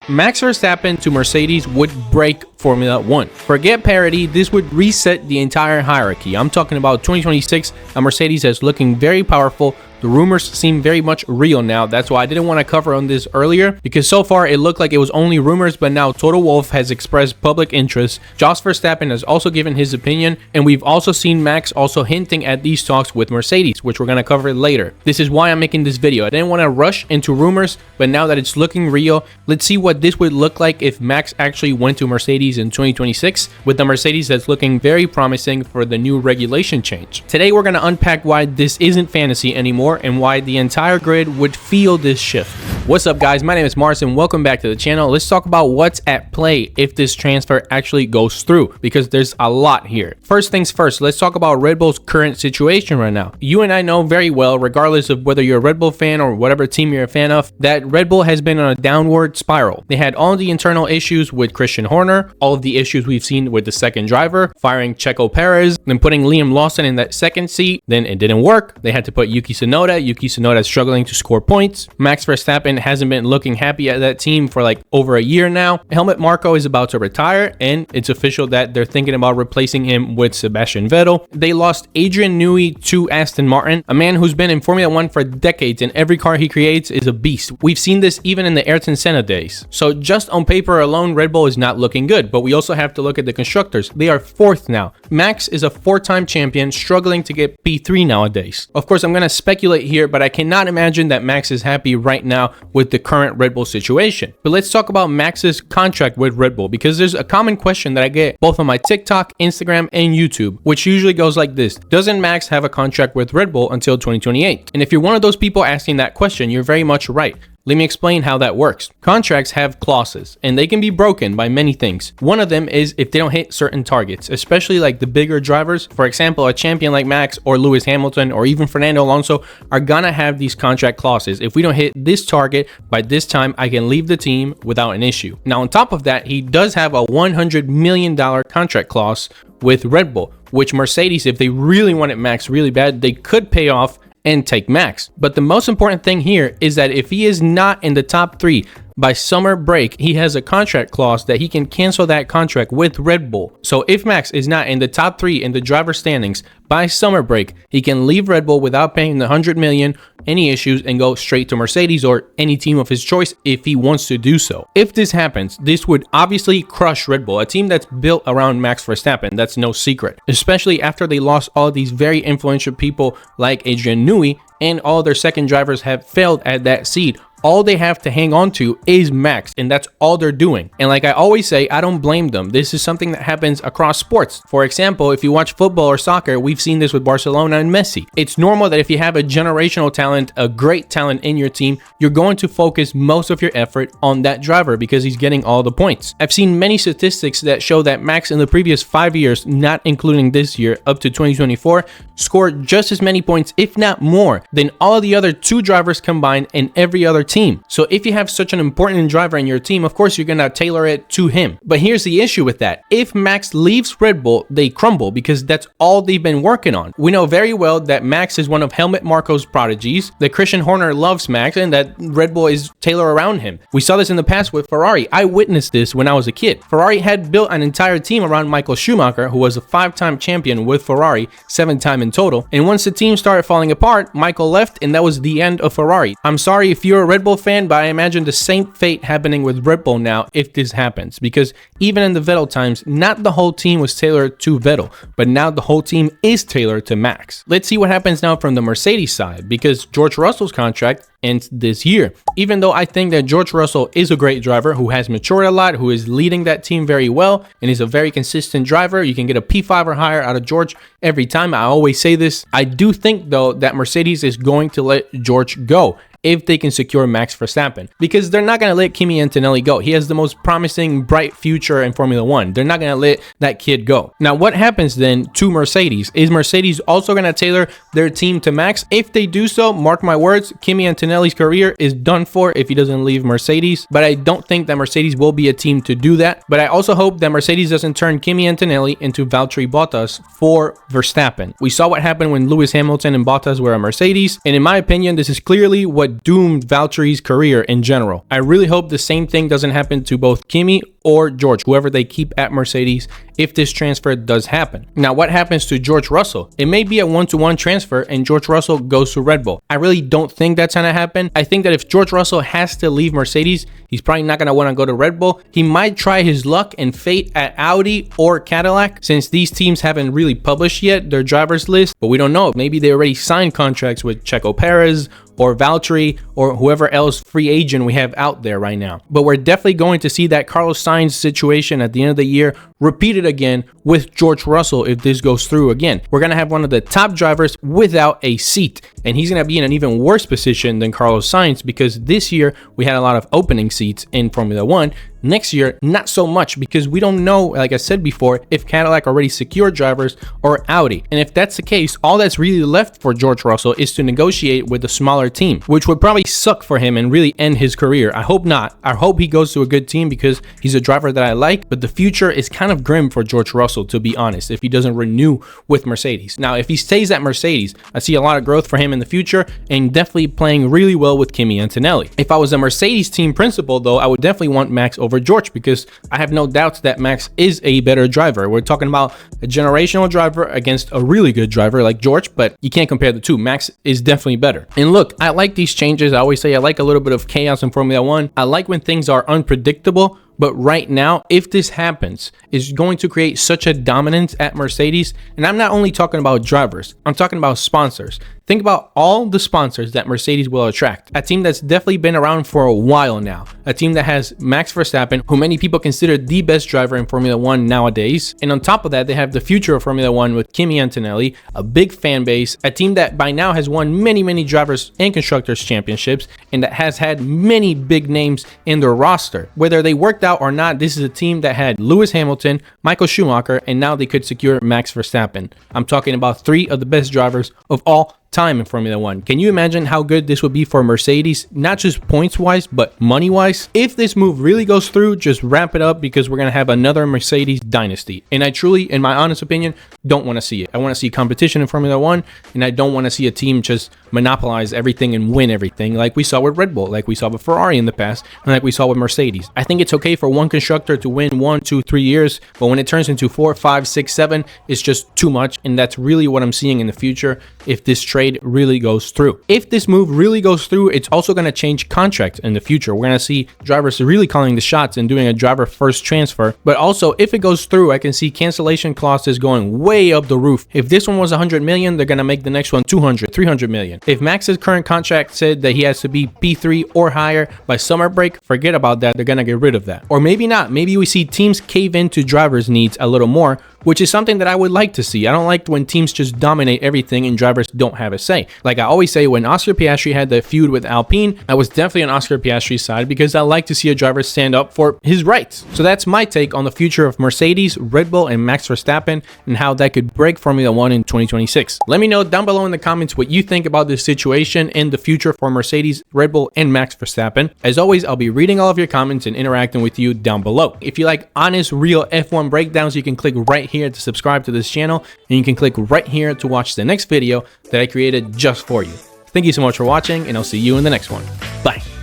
Max Verstappen to Mercedes would break Formula 1. Forget parity, this would reset the entire hierarchy. I'm talking about 2026, a Mercedes that's looking very powerful. The rumors seem very much real now. That's why I didn't want to cover on this earlier, because so far it looked like it was only rumors, but now Toto Wolff has expressed public interest. Jos Verstappen has also given his opinion, and we've also seen Max also hinting at these talks with Mercedes, which we're going to cover later. This is why I'm making this video. I didn't want to rush into rumors, but now that it's looking real, let's see what this would look like if Max actually went to Mercedes in 2026, with the Mercedes that's looking very promising for the new regulation change. Today we're going to unpack why this isn't fantasy anymore and why the entire grid would feel this shift. What's up guys, my name is Mars and welcome back to the channel. Let's talk about what's at play if this transfer actually goes through, because there's a lot here. First things first, let's talk about Red Bull's current situation right now. You and I know very well, regardless of whether you're a Red Bull fan or whatever team you're a fan of, that Red Bull has been on a downward spiral. They had all the internal issues with Christian Horner, all of the issues we've seen with the second driver, firing Checo Perez, then putting Liam Lawson in that second seat, then it didn't work. They had to put Yuki Tsunoda is struggling to score points. Max Verstappen hasn't been looking happy at that team for like over a year now. Helmut Marko is about to retire, and it's official that they're thinking about replacing him with Sebastian Vettel. They lost Adrian Newey to Aston Martin, a man who's been in Formula 1 for decades, and every car he creates is a beast. We've seen this even in the Ayrton Senna days. So just on paper alone, Red Bull is not looking good, but we also have to look at the constructors. They are fourth now. Max is a four-time champion, struggling to get P3 nowadays. Of course, I'm going to speculate here, but I cannot imagine that Max is happy right now with the current Red Bull situation. But let's talk about Max's contract with Red Bull, because there's a common question that I get both on my TikTok, Instagram, and YouTube, which usually goes like this: doesn't Max have a contract with Red Bull until 2028? And if you're one of those people asking that question, you're very much right. Let me explain how that works. Contracts have clauses, and they can be broken by many things. One of them is if they don't hit certain targets, especially like the bigger drivers. For example, a champion like Max or Lewis Hamilton or even Fernando Alonso are gonna have these contract clauses. If we don't hit this target by this time, I can leave the team without an issue. Now, on top of that, he does have a $100 million contract clause with Red Bull, which Mercedes, if they really wanted Max really bad, they could pay off and take Max. But the most important thing here is that if he is not in the top 3 by summer break, he has a contract clause that he can cancel that contract with Red Bull. So if Max is not in the top 3 in the driver standings by summer break, he can leave Red Bull without paying the $100 million, any issues, and go straight to Mercedes or any team of his choice if he wants to do so. If this happens, this would obviously crush Red Bull, a team that's built around Max Verstappen. That's no secret, especially after they lost all these very influential people like Adrian Newey, and all their second drivers have failed at that seat. All they have to hang on to is Max, and that's all they're doing. And like I always say, I don't blame them. This is something that happens across sports. For example, if you watch football or soccer, we've seen this with Barcelona and Messi. It's normal that if you have a generational talent, a great talent in your team, you're going to focus most of your effort on that driver because he's getting all the points. I've seen many statistics that show that Max in the previous 5 years, not including this year, up to 2024, scored just as many points, if not more, than all the other 2 drivers combined in every other team. So if you have such an important driver in your team, of course you're gonna tailor it to him. But here's the issue with that: if Max leaves Red Bull, they crumble, because that's all they've been working on. We know very well that Max is one of Helmut Marko's prodigies, that Christian Horner loves Max, and that Red Bull is tailored around him. We saw this in the past with Ferrari. I witnessed this when I was a kid. Ferrari had built an entire team around Michael Schumacher, who was a 5-time champion with Ferrari, 7-time in total. And once the team started falling apart, Michael left, and that was the end of Ferrari. I'm sorry if you're a Red Bull fan, but I imagine the same fate happening with Red Bull now if this happens, because even in the Vettel times, not the whole team was tailored to Vettel, but now the whole team is tailored to Max. Let's see what happens now from the Mercedes side, because George Russell's contract ends this year. Even though I think that George Russell is a great driver who has matured a lot, who is leading that team very well, and is a very consistent driver, you can get a P5 or higher out of George every time. I always say this. I do think though that Mercedes is going to let George go if they can secure Max Verstappen, because they're not going to let Kimi Antonelli go. He has the most promising, bright future in Formula 1. They're not going to let that kid go. Now, what happens then to Mercedes? Is Mercedes also going to tailor their team to Max? If they do so, mark my words, Kimi Antonelli's career is done for if he doesn't leave Mercedes, but I don't think that Mercedes will be a team to do that. But I also hope that Mercedes doesn't turn Kimi Antonelli into Valtteri Bottas for Verstappen. We saw what happened when Lewis Hamilton and Bottas were a Mercedes, and in my opinion, this is clearly what what doomed Valtteri's career in general. I really hope the same thing doesn't happen to both Kimi or George, whoever they keep at Mercedes, if this transfer does happen. Now, what happens to George Russell? It may be a one-to-one transfer and George Russell goes to Red Bull. I really don't think that's gonna happen. I think that if George Russell has to leave Mercedes, he's probably not gonna wanna go to Red Bull. He might try his luck and fate at Audi or Cadillac, since these teams haven't really published yet their drivers list, but we don't know. Maybe they already signed contracts with Checo Perez or Valtteri or whoever else free agent we have out there right now. But we're definitely going to see that Carlos Sainz situation at the end of the year repeated again with George Russell if this goes through again. We're going to have one of the top drivers without a seat, and he's going to be in an even worse position than Carlos Sainz, because this year we had a lot of opening seats in Formula One. Next year, not so much, because we don't know, like I said before, if Cadillac already secured drivers or Audi. And if that's the case, all that's really left for George Russell is to negotiate with a smaller team, which would probably suck for him and really end his career. I hope not. I hope he goes to a good team, because he's a driver that I like, but the future is kind of grim for George Russell, to be honest, if he doesn't renew with Mercedes. Now, if he stays at Mercedes, I see a lot of growth for him in the future, and definitely playing really well with Kimi Antonelli. If I was a Mercedes team principal, though, I would definitely want Max over George, because I have no doubts that Max is a better driver. We're talking about a generational driver against a really good driver like George, but you can't compare the two. Max is definitely better. And look, I like these changes. I always say I like a little bit of chaos in Formula One. I like when things are unpredictable. But right now, if this happens, it's going to create such a dominance at Mercedes. And I'm not only talking about drivers, I'm talking about sponsors. Think about all the sponsors that Mercedes will attract. A team that's definitely been around for a while now. A team that has Max Verstappen, who many people consider the best driver in Formula One nowadays. And on top of that, they have the future of Formula One with Kimi Antonelli, a big fan base, a team that by now has won many drivers and constructors championships, and that has had many big names in their roster. Whether they worked out or not, this is a team that had Lewis Hamilton, Michael Schumacher, and now they could secure Max Verstappen. I'm talking about 3 of the best drivers of all time in Formula One. Can you imagine how good this would be for Mercedes, not just points wise, but money wise? If this move really goes through, just wrap it up, because we're going to have another Mercedes dynasty. And I truly, in my honest opinion, don't want to see it. I want to see competition in Formula One, and I don't want to see a team just monopolize everything and win everything like we saw with Red Bull, like we saw with Ferrari in the past, and like we saw with Mercedes. I think it's okay for one constructor to win 1, 2, 3 years, but when it turns into 4, 5, 6, 7, it's just too much, and that's really what I'm seeing in the future if this trade really goes through. If this move really goes through, it's also going to change contracts in the future. We're going to see drivers really calling the shots and doing a driver first transfer. But also, if it goes through, I can see cancellation clauses going way up the roof. If this one was 100 million, they're going to make the next one 200, 300 million. If Max's current contract said that he has to be P3 or higher by summer break, forget about that. They're going to get rid of that. Or maybe not. Maybe we see teams cave into drivers' needs a little more, which is something that I would like to see. I don't like when teams just dominate everything and drivers don't have a say. Like I always say, when Oscar Piastri had the feud with Alpine, I was definitely on Oscar Piastri's side, because I like to see a driver stand up for his rights. So that's my take on the future of Mercedes, Red Bull, and Max Verstappen, and how that could break Formula One in 2026. Let me know down below in the comments what you think about this situation and the future for Mercedes, Red Bull, and Max Verstappen. As always, I'll be reading all of your comments and interacting with you down below. If you like honest, real F1 breakdowns, you can click right here to subscribe to this channel, and you can click right here to watch the next video that I created just for you. Thank you so much for watching, and I'll see you in the next one. Bye.